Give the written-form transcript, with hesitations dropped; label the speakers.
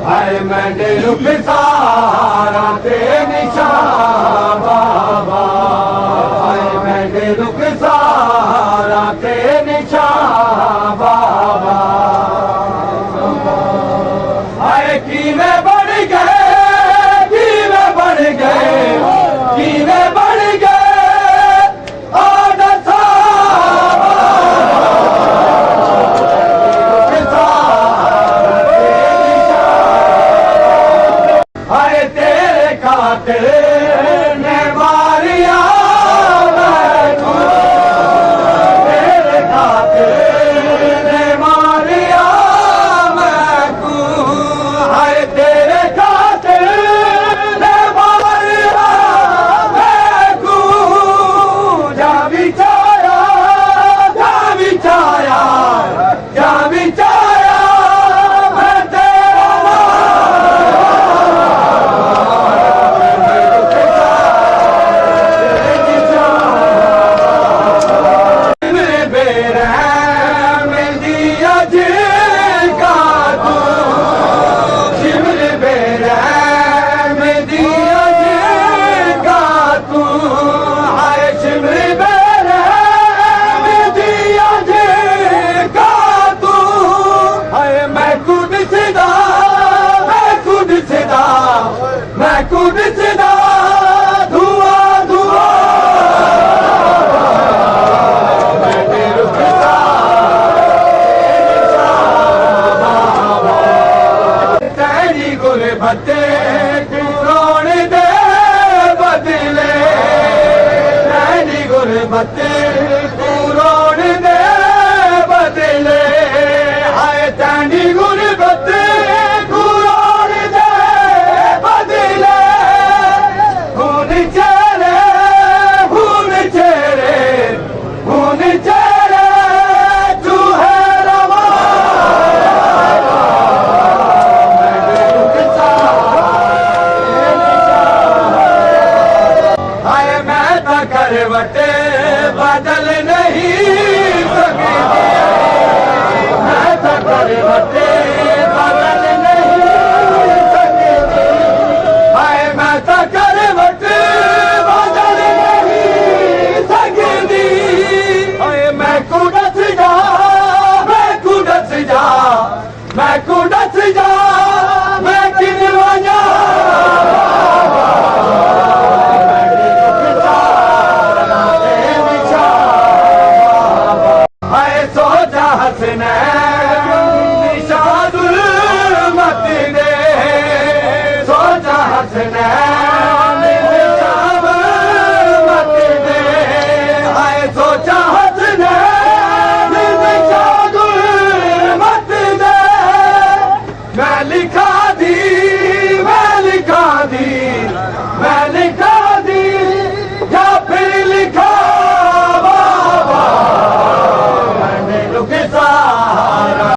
Speaker 1: हाय मैंने रुख सारा ते निशान बाबा, हाय मैंने रुख सारा ते निशान बाबा। हाय कीवे बढ़ गए, कीवे बढ़ गए, कीवे बढ़ गए आदर साहब। हाय तेरे खातिर ने मारिया मैनू, तेरे खातिर ने मारिया मैनू। हाय तेरे खातिर ने मारिया मैनू। जा बिचारा, जा बिचारा, जा बिचारा मैं तेरा मैं खुद सिदा धुआं धुआं मैंने रुख तेरी गुरबत